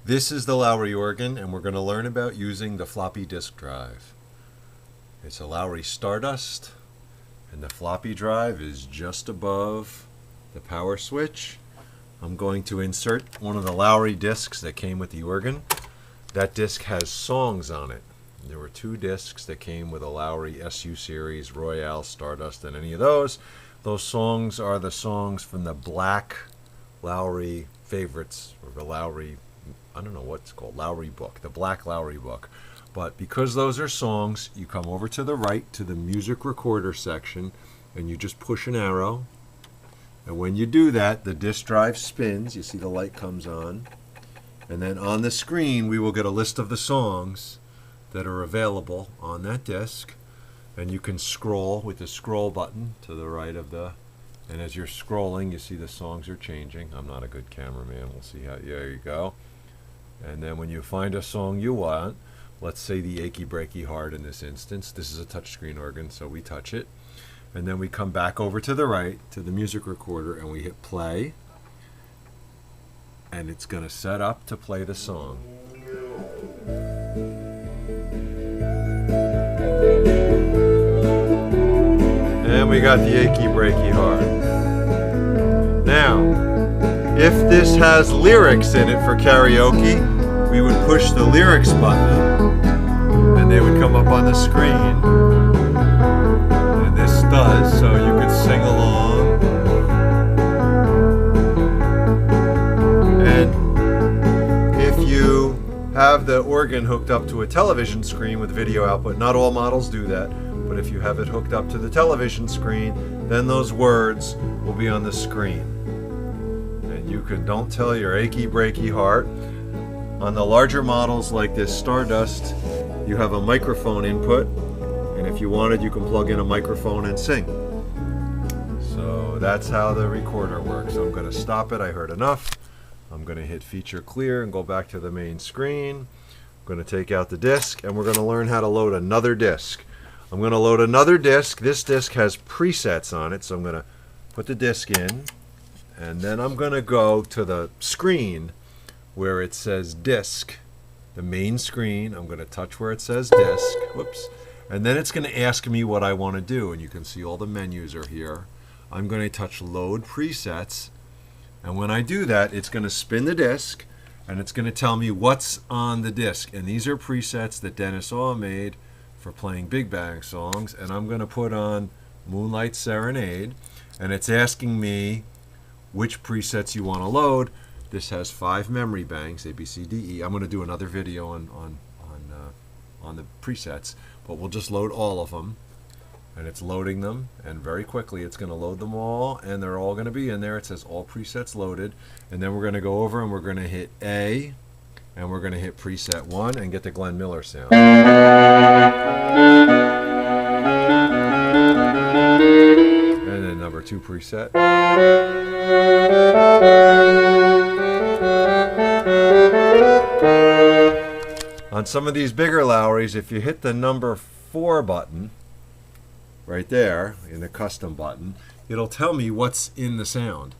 This is the Lowrey organ, and we're going to learn about using the floppy disk drive. It's a Lowrey Stardust, and the floppy drive is just above the power switch. I'm going to insert one of the Lowrey discs that came with the organ. That disc has songs on it. There were 2 discs that came with a Lowrey SU series, Royale, Stardust, and any of those. Those songs are the songs from the black Lowrey favorites, or the Lowrey, I don't know what it's called, Lowrey book, the black Lowrey book. But because those are songs, you come over to the right to the music recorder section, and you just push an arrow. And when you do that, the disk drive spins. You see the light comes on. And then on the screen, we will get a list of the songs that are available on that disc. And you can scroll with the scroll button to the right of the, and as you're scrolling, you see the songs are changing. I'm not a good cameraman. We'll see how, there you go. And then when you find a song you want, let's say the Achy Breaky Heart in this instance. This is a touchscreen organ, so we touch it. And then we come back over to the right to the music recorder and we hit play. And it's going to set up to play the song. And we got the Achy Breaky Heart. Now, if this has lyrics in it for karaoke, we would push the lyrics button and they would come up on the screen. And this does, so you could sing along. And if you have the organ hooked up to a television screen with video output, not all models do that, but if you have it hooked up to the television screen, then those words will be on the screen. And you can don't tell your achy breaky heart. On the larger models like this Stardust, you have a microphone input, and if you wanted, you can plug in a microphone and sing. So that's how the recorder works. I'm going to stop it. I heard enough. I'm going to hit feature clear and go back to the main screen. I'm going to take out the disc, and we're going to learn how to load another disc. I'm going to load another disc. This disc has presets on it, so I'm going to put the disc in, and then I'm going to go to the screen where it says disc, the main screen. I'm going to touch where it says disc, whoops, and then it's going to ask me what I want to do, and you can see all the menus are here. I'm going to touch load presets, and when I do that, it's going to spin the disc, and it's going to tell me what's on the disc, and these are presets that Dennis Aw made for playing Big Bang songs, and I'm going to put on Moonlight Serenade, and it's asking me which presets you want to load. This has 5 memory banks, A, B, C, D, E. I'm going to do another video on the presets, but we'll just load all of them, and it's loading them, and very quickly it's going to load them all, and they're all going to be in there. It says all presets loaded, and then we're going to go over and we're going to hit A, and we're going to hit preset 1 and get the Glenn Miller sound. And then number 2 preset. On some of these bigger Lowreys, if you hit the number 4 button right there in the custom button, it'll tell me what's in the sound.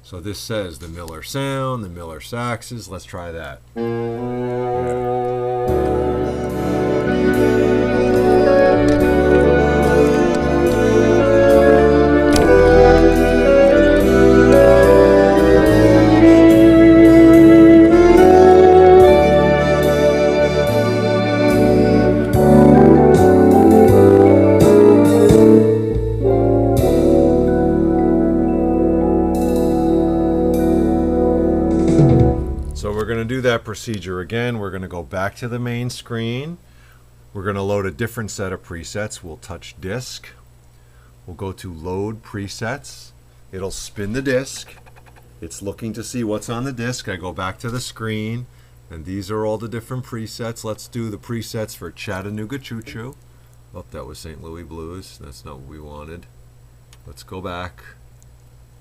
So this says the Miller sound, the Miller saxes. Let's try that. So we're going to do that procedure again. We're going to go back to the main screen. We're going to load a different set of presets. We'll touch disc. We'll go to load presets. It'll spin the disc. It's looking to see what's on the disc. I go back to the screen, and these are all the different presets. Let's do the presets for Chattanooga Choo Choo. Oh, that was St. Louis Blues. That's not what we wanted. Let's go back.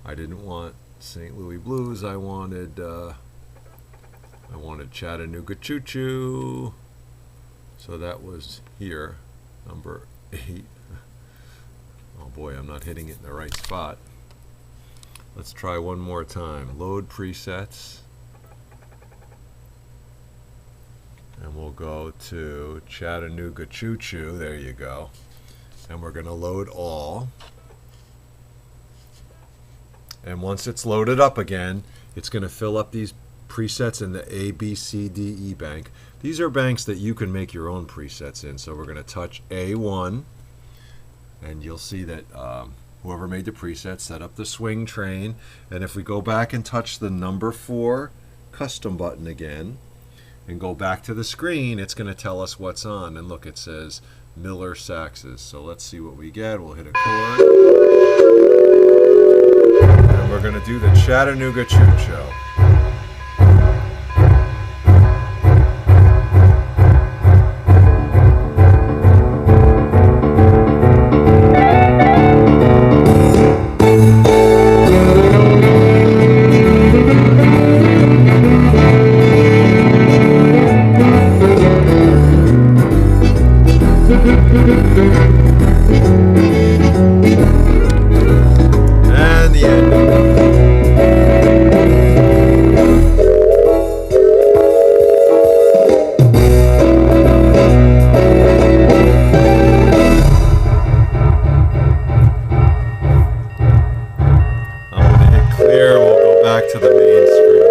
I didn't want St. Louis Blues. I wanted Chattanooga Choo Choo. So that was here, number 8. Oh boy, I'm not hitting it in the right spot. Let's try one more time. Load presets. And we'll go to Chattanooga Choo Choo. There you go. And we're going to load all. And once it's loaded up again, it's going to fill up these presets in the A, B, C, D, E bank. These are banks that you can make your own presets in. So we're going to touch A1, and you'll see that whoever made the preset set up the swing train. And if we go back and touch the number 4 custom button again and go back to the screen, it's going to tell us what's on. And look, it says Miller saxes. So let's see what we get. We'll hit a chord. And we're going to do the Chattanooga Choo Choo. And the end. I'm going to hit clear and we'll go back to the main screen.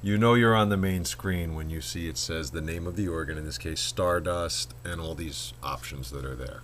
You know you're on the main screen when you see it says the name of the organ, in this case Stardust, and all these options that are there.